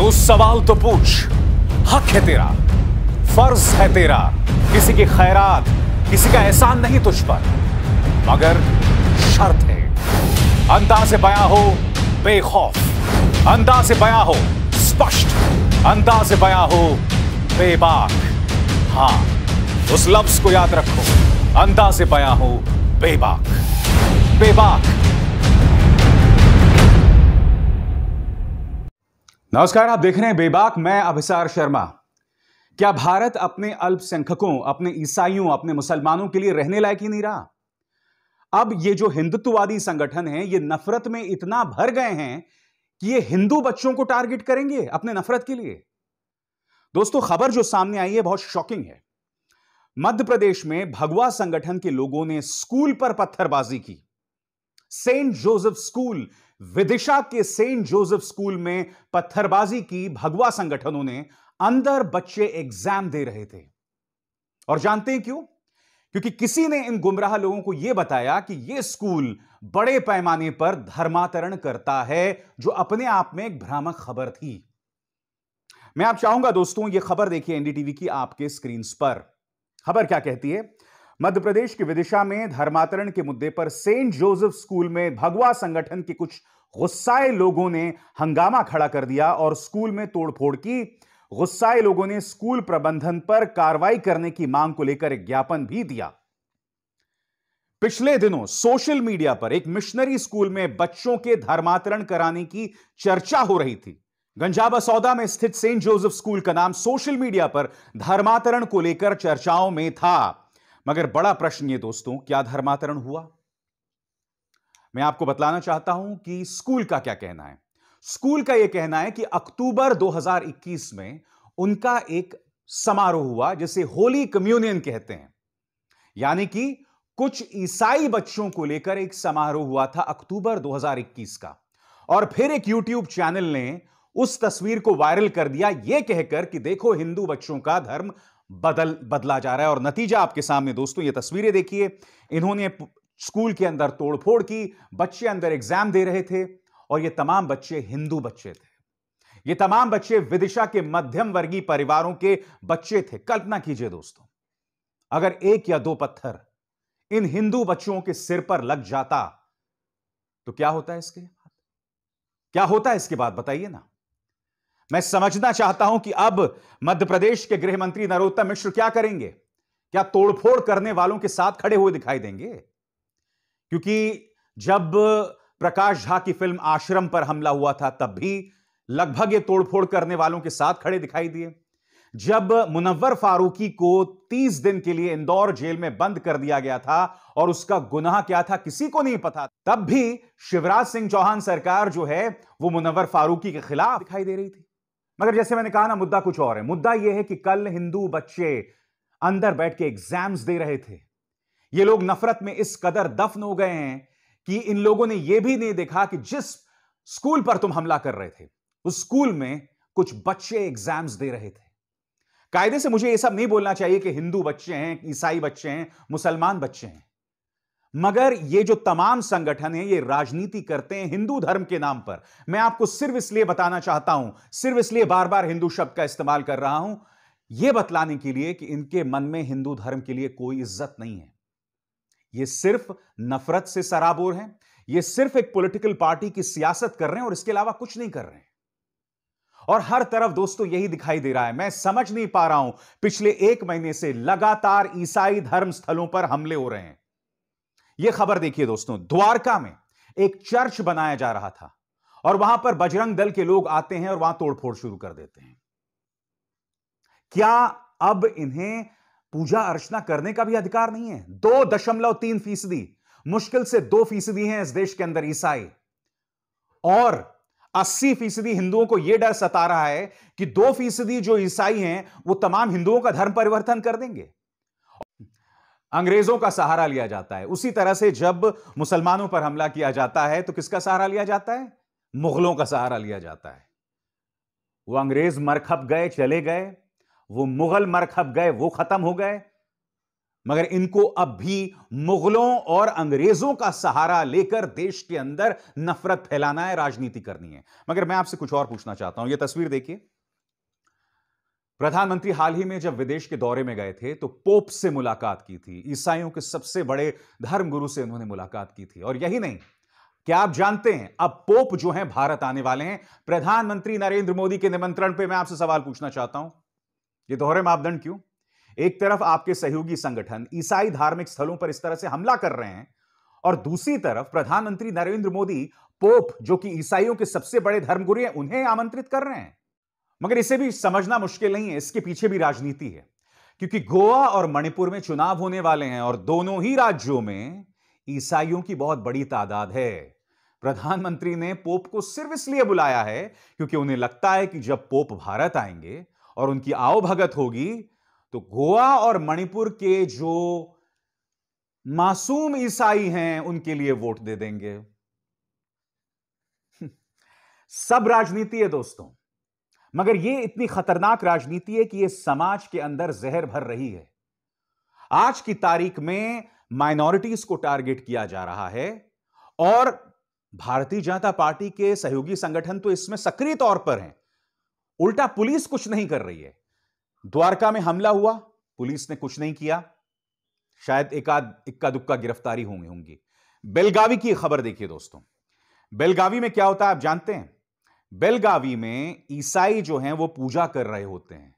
तू सवाल तो पूछ, हक है तेरा, फर्ज है तेरा। किसी की खैरात, किसी का एहसान नहीं तुझ पर, मगर शर्त है अंदाज़े बयां हो बेखौफ, अंदाज़े बयां हो स्पष्ट, अंदाज़े बयां हो बेबाक। हां, उस लफ्ज को याद रखो, अंदाज़े बयां हो बेबाक, बेबाक। नमस्कार, आप देख रहे हैं बेबाक। मैं अभिसार शर्मा। क्या भारत अपने अल्पसंख्यकों, अपने ईसाइयों, अपने मुसलमानों के लिए रहने लायक ही नहीं रहा? अब ये जो हिंदुत्ववादी संगठन हैं, ये नफरत में इतना भर गए हैं कि ये हिंदू बच्चों को टारगेट करेंगे अपने नफरत के लिए। दोस्तों, खबर जो सामने आई है बहुत शॉकिंग है। मध्य प्रदेश में भगवा संगठन के लोगों ने स्कूल पर पत्थरबाजी की। सेंट जोसेफ स्कूल, विदिशा के सेंट जोसेफ स्कूल में पत्थरबाजी की भगवा संगठनों ने। अंदर बच्चे एग्जाम दे रहे थे। और जानते हैं क्यों? क्योंकि किसी ने इन गुमराह लोगों को यह बताया कि यह स्कूल बड़े पैमाने पर धर्मांतरण करता है, जो अपने आप में एक भ्रामक खबर थी। मैं आप चाहूंगा दोस्तों, यह खबर देखिए एनडीटीवी की आपके स्क्रीन पर। खबर क्या कहती है? मध्य प्रदेश के विदिशा में धर्मांतरण के मुद्दे पर सेंट जोसेफ स्कूल में भगवा संगठन के कुछ गुस्साए लोगों ने हंगामा खड़ा कर दिया और स्कूल में तोड़फोड़ की। गुस्साए लोगों ने स्कूल प्रबंधन पर कार्रवाई करने की मांग को लेकर एक ज्ञापन भी दिया। पिछले दिनों सोशल मीडिया पर एक मिशनरी स्कूल में बच्चों के धर्मांतरण कराने की चर्चा हो रही थी। गंजाबसौदा में स्थित सेंट जोसेफ स्कूल का नाम सोशल मीडिया पर धर्मांतरण को लेकर चर्चाओं में था। मगर बड़ा प्रश्न ये दोस्तों, क्या धर्मांतरण हुआ? मैं आपको बतलाना चाहता हूं कि स्कूल का क्या कहना है। स्कूल का यह कहना है कि अक्टूबर 2021 में उनका एक समारोह हुआ, जिसे होली कम्युनियन कहते हैं। यानी कि कुछ ईसाई बच्चों को लेकर एक समारोह हुआ था अक्टूबर 2021 का। और फिर एक यूट्यूब चैनल ने उस तस्वीर को वायरल कर दिया, यह कहकर कि देखो हिंदू बच्चों का धर्म बदला जा रहा है। और नतीजा आपके सामने दोस्तों, ये तस्वीरें देखिए। इन्होंने स्कूल के अंदर तोड़फोड़ की, बच्चे अंदर एग्जाम दे रहे थे और ये तमाम बच्चे हिंदू बच्चे थे। ये तमाम बच्चे विदिशा के मध्यम वर्गीय परिवारों के बच्चे थे। कल्पना कीजिए दोस्तों, अगर एक या दो पत्थर इन हिंदू बच्चों के सिर पर लग जाता तो क्या होता है इसके बाद? क्या होता है इसके बाद बताइए ना। मैं समझना चाहता हूं कि अब मध्य प्रदेश के गृह मंत्री नरोत्तम मिश्र क्या करेंगे? क्या तोड़फोड़ करने वालों के साथ खड़े हुए दिखाई देंगे? क्योंकि जब प्रकाश झा की फिल्म आश्रम पर हमला हुआ था, तब भी लगभग ये तोड़फोड़ करने वालों के साथ खड़े दिखाई दिए। जब मुनव्वर फारूकी को 30 दिन के लिए इंदौर जेल में बंद कर दिया गया था और उसका गुनाह क्या था किसी को नहीं पता, तब भी शिवराज सिंह चौहान सरकार जो है वो मुनव्वर फारूकी के खिलाफ दिखाई दे रही थी। मगर जैसे मैंने कहा ना, मुद्दा कुछ और है। मुद्दा यह है कि कल हिंदू बच्चे अंदर बैठ के एग्जाम्स दे रहे थे। ये लोग नफरत में इस कदर दफन हो गए हैं कि इन लोगों ने यह भी नहीं देखा कि जिस स्कूल पर तुम हमला कर रहे थे, उस स्कूल में कुछ बच्चे एग्जाम्स दे रहे थे। कायदे से मुझे यह सब नहीं बोलना चाहिए कि हिंदू बच्चे हैं, ईसाई बच्चे हैं, मुसलमान बच्चे हैं। मगर ये जो तमाम संगठन हैं, ये राजनीति करते हैं हिंदू धर्म के नाम पर। मैं आपको सिर्फ इसलिए बताना चाहता हूं, सिर्फ इसलिए बार बार हिंदू शब्द का इस्तेमाल कर रहा हूं, यह बतलाने के लिए कि इनके मन में हिंदू धर्म के लिए कोई इज्जत नहीं है। ये सिर्फ नफरत से सराबोर हैं। ये सिर्फ एक पॉलिटिकल पार्टी की सियासत कर रहे हैं और इसके अलावा कुछ नहीं कर रहे हैं। और हर तरफ दोस्तों यही दिखाई दे रहा है। मैं समझ नहीं पा रहा हूं, पिछले 1 महीने से लगातार ईसाई धर्म स्थलों पर हमले हो रहे हैं। यह खबर देखिए दोस्तों, द्वारका में एक चर्च बनाया जा रहा था और वहां पर बजरंग दल के लोग आते हैं और वहां तोड़फोड़ शुरू कर देते हैं। क्या अब इन्हें पूजा अर्चना करने का भी अधिकार नहीं है? 2.3%, मुश्किल से 2% हैं इस देश के अंदर ईसाई, और 80% हिंदुओं को यह डर सता रहा है कि 2% जो ईसाई हैं वो तमाम हिंदुओं का धर्म परिवर्तन कर देंगे। अंग्रेजों का सहारा लिया जाता है। उसी तरह से जब मुसलमानों पर हमला किया जाता है तो किसका सहारा लिया जाता है? मुगलों का सहारा लिया जाता है। वो अंग्रेज मरखप गए, चले गए। वो मुगल मरखप गए, वो खत्म हो गए। मगर इनको अब भी मुगलों और अंग्रेजों का सहारा लेकर देश के अंदर नफरत फैलाना है, राजनीति करनी है। मगर मैं आपसे कुछ और पूछना चाहता हूं। यह तस्वीर देखिए। प्रधानमंत्री हाल ही में जब विदेश के दौरे में गए थे तो पोप से मुलाकात की थी। ईसाइयों के सबसे बड़े धर्मगुरु से उन्होंने मुलाकात की थी। और यही नहीं, क्या आप जानते हैं अब पोप जो हैं भारत आने वाले हैं? प्रधानमंत्री नरेंद्र मोदी के निमंत्रण पर। मैं आपसे सवाल पूछना चाहता हूं, यह दोहरे मापदंड क्यों? एक तरफ आपके सहयोगी संगठन ईसाई धार्मिक स्थलों पर इस तरह से हमला कर रहे हैं और दूसरी तरफ प्रधानमंत्री नरेंद्र मोदी पोप जो कि ईसाइयों के सबसे बड़े धर्मगुरु हैं उन्हें आमंत्रित कर रहे हैं। मगर इसे भी समझना मुश्किल नहीं है, इसके पीछे भी राजनीति है। क्योंकि गोवा और मणिपुर में चुनाव होने वाले हैं और दोनों ही राज्यों में ईसाइयों की बहुत बड़ी तादाद है। प्रधानमंत्री ने पोप को सिर्फ इसलिए बुलाया है क्योंकि उन्हें लगता है कि जब पोप भारत आएंगे और उनकी आवभगत होगी तो गोवा और मणिपुर के जो मासूम ईसाई हैं उनके लिए वोट दे देंगे। सब राजनीति है दोस्तों, मगर यह इतनी खतरनाक राजनीति है कि यह समाज के अंदर जहर भर रही है। आज की तारीख में माइनॉरिटीज को टारगेट किया जा रहा है और भारतीय जनता पार्टी के सहयोगी संगठन तो इसमें सक्रिय तौर पर हैं। उल्टा पुलिस कुछ नहीं कर रही है। द्वारका में हमला हुआ, पुलिस ने कुछ नहीं किया, शायद इक्का दुक्का गिरफ्तारी होंगी। बेलगावी की खबर देखिए दोस्तों। बेलगावी में क्या होता है आप जानते हैं? बेलगावी में ईसाई जो हैं वो पूजा कर रहे होते हैं।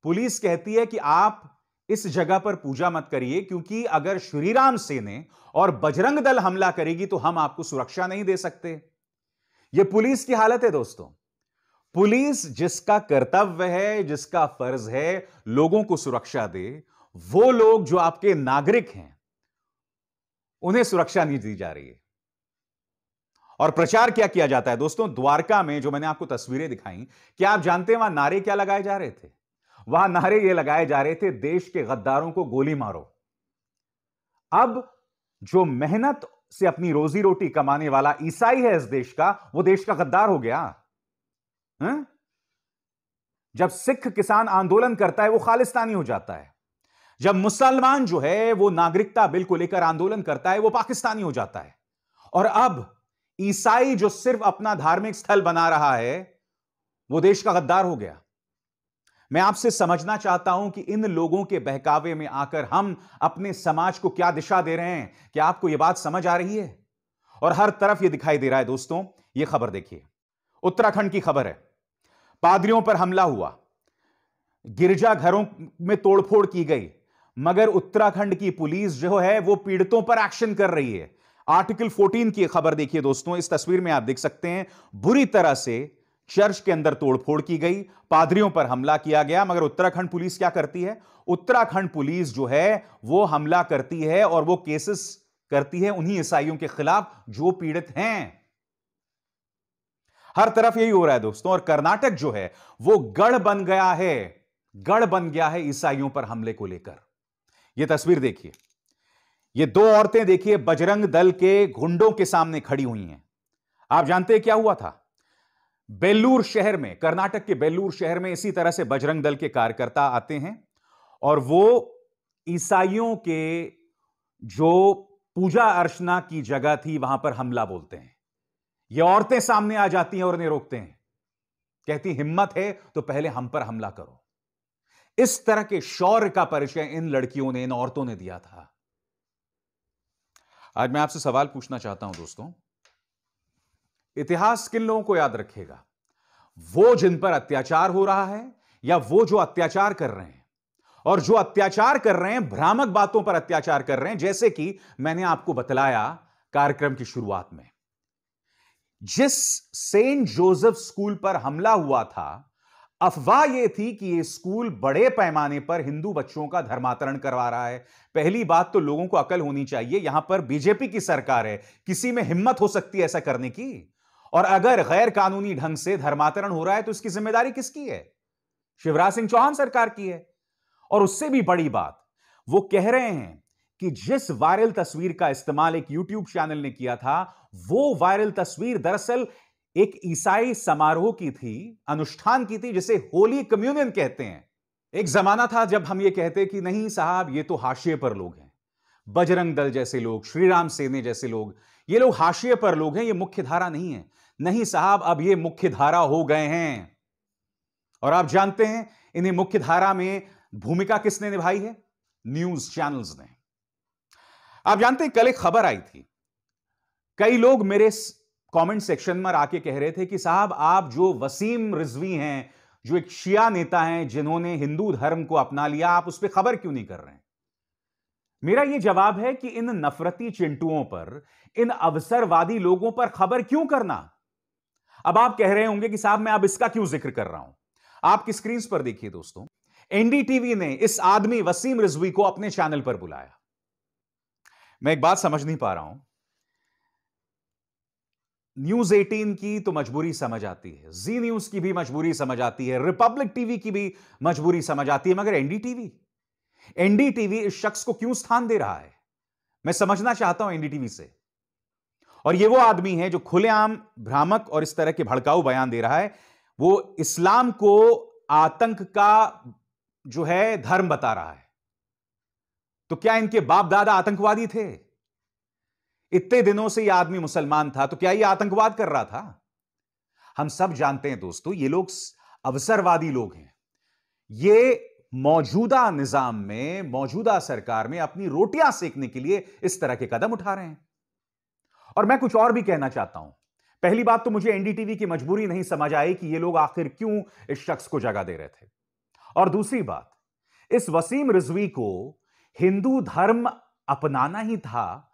पुलिस कहती है कि आप इस जगह पर पूजा मत करिए क्योंकि अगर श्रीराम सेना और बजरंग दल हमला करेगी तो हम आपको सुरक्षा नहीं दे सकते। यह पुलिस की हालत है दोस्तों। पुलिस जिसका कर्तव्य है, जिसका फर्ज है लोगों को सुरक्षा दे, वो लोग जो आपके नागरिक हैं उन्हें सुरक्षा नहीं दी जा रही है। और प्रचार क्या किया जाता है दोस्तों? द्वारका में जो मैंने आपको तस्वीरें दिखाई, क्या आप जानते हैं वहां नारे क्या लगाए जा रहे थे? वहां नारे ये लगाए जा रहे थे, देश के गद्दारों को गोली मारो। अब जो मेहनत से अपनी रोजी रोटी कमाने वाला ईसाई है इस देश का, वो देश का गद्दार हो गया। जब सिख किसान आंदोलन करता है वो खालिस्तानी हो जाता है। जब मुसलमान जो है वो नागरिकता बिल को लेकर आंदोलन करता है वो पाकिस्तानी हो जाता है। और अब ईसाई जो सिर्फ अपना धार्मिक स्थल बना रहा है वो देश का गद्दार हो गया। मैं आपसे समझना चाहता हूं कि इन लोगों के बहकावे में आकर हम अपने समाज को क्या दिशा दे रहे हैं। क्या आपको यह बात समझ आ रही है? और हर तरफ यह दिखाई दे रहा है दोस्तों। यह खबर देखिए, उत्तराखंड की खबर है। पादरियों पर हमला हुआ, गिरजाघरों में तोड़फोड़ की गई, मगर उत्तराखंड की पुलिस जो है वो पीड़ितों पर एक्शन कर रही है। आर्टिकल 14 की खबर देखिए दोस्तों। इस तस्वीर में आप देख सकते हैं बुरी तरह से चर्च के अंदर तोड़फोड़ की गई, पादरियों पर हमला किया गया। मगर उत्तराखंड पुलिस क्या करती है? उत्तराखंड पुलिस जो है वो हमला करती है और वो केसेस करती है उन्हीं ईसाइयों के खिलाफ जो पीड़ित हैं। हर तरफ यही हो रहा है दोस्तों। और कर्नाटक जो है वो गढ़ बन गया है, गढ़ बन गया है ईसाइयों पर हमले को लेकर। यह तस्वीर देखिए, ये दो औरतें देखिए बजरंग दल के गुंडों के सामने खड़ी हुई हैं। आप जानते हैं क्या हुआ था? बेल्लूर शहर में, कर्नाटक के बेल्लूर शहर में इसी तरह से बजरंग दल के कार्यकर्ता आते हैं और वो ईसाइयों के जो पूजा अर्चना की जगह थी वहां पर हमला बोलते हैं। ये औरतें सामने आ जाती हैं और उन्हें रोकते हैं, कहती हिम्मत है तो पहले हम पर हमला करो। इस तरह के शौर्य का परिचय इन लड़कियों ने, इन औरतों ने दिया था। आज मैं आपसे सवाल पूछना चाहता हूं दोस्तों, इतिहास किन लोगों को याद रखेगा? वो जिन पर अत्याचार हो रहा है या वो जो अत्याचार कर रहे हैं? और जो अत्याचार कर रहे हैं भ्रामक बातों पर अत्याचार कर रहे हैं, जैसे कि मैंने आपको बतलाया कार्यक्रम की शुरुआत में। जिस सेंट जोसेफ स्कूल पर हमला हुआ था, अफवाह यह थी कि यह स्कूल बड़े पैमाने पर हिंदू बच्चों का धर्मांतरण करवा रहा है। पहली बात तो लोगों को अकल होनी चाहिए, यहां पर बीजेपी की सरकार है, किसी में हिम्मत हो सकती है ऐसा करने की? और अगर गैर कानूनी ढंग से धर्मांतरण हो रहा है तो इसकी जिम्मेदारी किसकी है? शिवराज सिंह चौहान सरकार की है। और उससे भी बड़ी बात, वो कह रहे हैं कि जिस वायरल तस्वीर का इस्तेमाल एक यूट्यूब चैनल ने किया था, वो वायरल तस्वीर दरअसल एक ईसाई समारोह की थी, अनुष्ठान की थी, जिसे होली कम्युनियन कहते हैं। एक जमाना था जब हम ये कहते कि नहीं साहब, ये तो हाशिए पर लोग हैं, बजरंग दल जैसे लोग, श्री राम सेने जैसे लोग, ये लोग हाशिए पर लोग हैं, ये मुख्य धारा नहीं है। नहीं साहब, अब ये मुख्य धारा हो गए हैं। और आप जानते हैं इन्हें मुख्य धारा में भूमिका किसने निभाई है? न्यूज चैनल्स ने। आप जानते हैं कल एक खबर आई थी, कई लोग मेरे कमेंट सेक्शन में आके कह रहे थे कि साहब आप जो वसीम रिजवी हैं, जो एक शिया नेता हैं जिन्होंने हिंदू धर्म को अपना लिया, आप उस पर खबर क्यों नहीं कर रहे हैं? मेरा यह जवाब है कि इन नफरती चिंटुओं पर, इन अवसरवादी लोगों पर खबर क्यों करना? अब आप कह रहे होंगे कि साहब मैं अब इसका क्यों जिक्र कर रहा हूं। आपकी स्क्रीन पर देखिए दोस्तों, एनडीटीवी ने इस आदमी वसीम रिजवी को अपने चैनल पर बुलाया। मैं एक बात समझ नहीं पा रहा हूं, न्यूज 18 की तो मजबूरी समझ आती है, जी न्यूज की भी मजबूरी समझ आती है, रिपब्लिक टीवी की भी मजबूरी समझ आती है, मगर एनडीटीवी इस शख्स को क्यों स्थान दे रहा है? मैं समझना चाहता हूं एनडीटीवी से। और यह वो आदमी है जो खुलेआम भ्रामक और इस तरह के भड़काऊ बयान दे रहा है। वो इस्लाम को आतंक का जो है धर्म बता रहा है। तो क्या इनके बाप दादा आतंकवादी थे? इतने दिनों से यह आदमी मुसलमान था, तो क्या यह आतंकवाद कर रहा था? हम सब जानते हैं दोस्तों, ये लोग अवसरवादी लोग हैं। ये मौजूदा निजाम में, मौजूदा सरकार में अपनी रोटियां सेकने के लिए इस तरह के कदम उठा रहे हैं। और मैं कुछ और भी कहना चाहता हूं। पहली बात तो मुझे एनडीटीवी की मजबूरी नहीं समझ आई कि ये लोग आखिर क्यों इस शख्स को जगह दे रहे थे। और दूसरी बात, इस वसीम रिजवी को हिंदू धर्म अपनाना ही था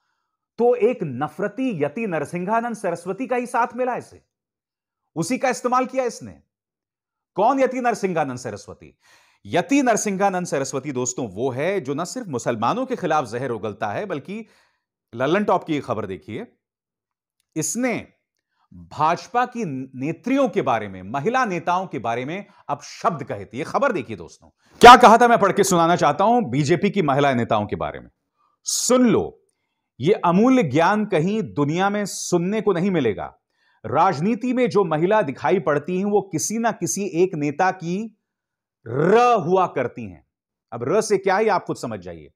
तो एक नफरती यति नरसिंहानंद सरस्वती का ही साथ मिला इसे, उसी का इस्तेमाल किया इसने। कौन यति नरसिंहानंद सरस्वती? यति नरसिंहानंद सरस्वती दोस्तों वो है जो न सिर्फ मुसलमानों के खिलाफ जहर उगलता है, बल्कि लल्लन टॉप की खबर देखिए, इसने भाजपा की नेत्रियों के बारे में, महिला नेताओं के बारे में अब शब्द कहे थे। ये खबर देखिए दोस्तों, क्या कहा था, मैं पढ़ के सुनाना चाहता हूं बीजेपी की महिला नेताओं के बारे में। सुन लो, ये अमूल्य ज्ञान कहीं दुनिया में सुनने को नहीं मिलेगा। राजनीति में जो महिला दिखाई पड़ती हैं वो किसी ना किसी एक नेता की र हुआ करती हैं। अब र से क्या है आप खुद समझ जाइए।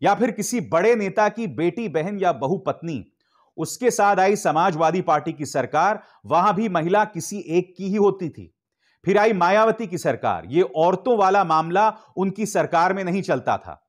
या फिर किसी बड़े नेता की बेटी, बहन या बहू, पत्नी। उसके साथ आई समाजवादी पार्टी की सरकार, वहां भी महिला किसी एक की ही होती थी। फिर आई मायावती की सरकार, यह औरतों वाला मामला उनकी सरकार में नहीं चलता था।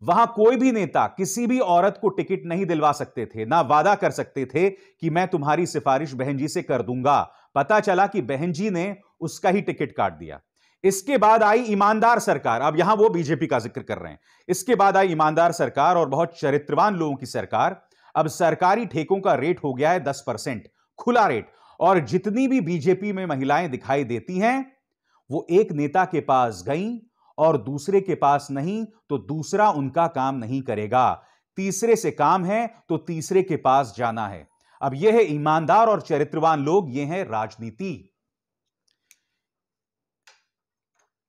वहां कोई भी नेता किसी भी औरत को टिकट नहीं दिलवा सकते थे, ना वादा कर सकते थे कि मैं तुम्हारी सिफारिश बहन जी से कर दूंगा। पता चला कि बहन जी ने उसका ही टिकट काट दिया। इसके बाद आई ईमानदार सरकार, अब यहां वो बीजेपी का जिक्र कर रहे हैं। इसके बाद आई ईमानदार सरकार और बहुत चरित्रवान लोगों की सरकार। अब सरकारी ठेकों का रेट हो गया है 10%, खुला रेट। और जितनी भी बीजेपी में महिलाएं दिखाई देती हैं वो एक नेता के पास गईं और दूसरे के पास नहीं तो दूसरा उनका काम नहीं करेगा। तीसरे से काम है तो तीसरे के पास जाना है। अब यह है ईमानदार और चरित्रवान लोग, यह है राजनीति।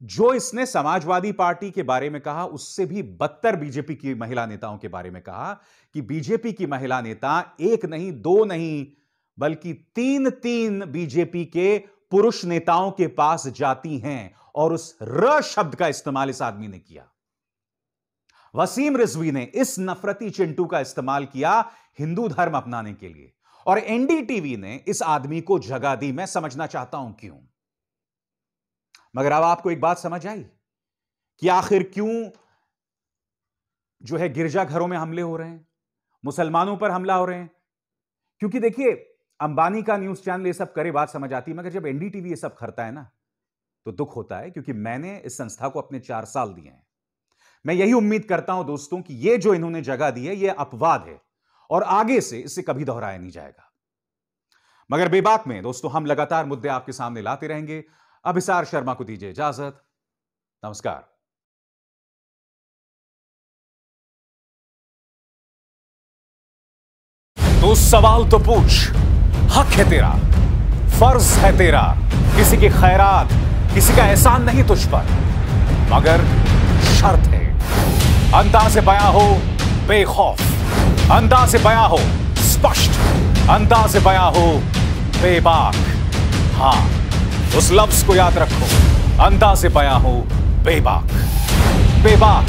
जो इसने समाजवादी पार्टी के बारे में कहा उससे भी बदतर बीजेपी की महिला नेताओं के बारे में कहा कि बीजेपी की महिला नेता एक नहीं, दो नहीं, बल्कि तीन बीजेपी के पुरुष नेताओं के पास जाती हैं। और उस र शब्द का इस्तेमाल इस आदमी ने किया। वसीम रिजवी ने इस नफरती चिंटू का इस्तेमाल किया हिंदू धर्म अपनाने के लिए। और एनडीटीवी ने इस आदमी को जगह दी। मैं समझना चाहता हूं क्यों। मगर अब आपको एक बात समझ आई कि आखिर क्यों जो है गिरजाघरों में हमले हो रहे हैं, मुसलमानों पर हमला हो रहे हैं। क्योंकि देखिए, अंबानी का न्यूज चैनल ये सब करे, बात समझ आती है, मगर जब एनडीटीवी ये सब करता है ना तो दुख होता है। क्योंकि मैंने इस संस्था को अपने 4 साल दिए हैं। मैं यही उम्मीद करता हूं दोस्तों कि ये जो इन्होंने जगह दी है ये अपवाद है और आगे से इसे कभी दोहराया नहीं जाएगा। मगर बेबाक में दोस्तों हम लगातार मुद्दे आपके सामने लाते रहेंगे। अभिसार शर्मा को दीजिए इजाजत। नमस्कार। तो सवाल तो पूछ, हक है तेरा, फर्ज है तेरा। किसी की खैरात, किसी का एहसान नहीं तुझ पर, मगर शर्त है अंदाज़े बयां हो बेखौफ, अंदाज़े बयां हो स्पष्ट, अंदाज़े बयां हो बेबाक। हां, उस लफ्ज को याद रखो, अंदाज़े बयां हो बेबाक बेबाक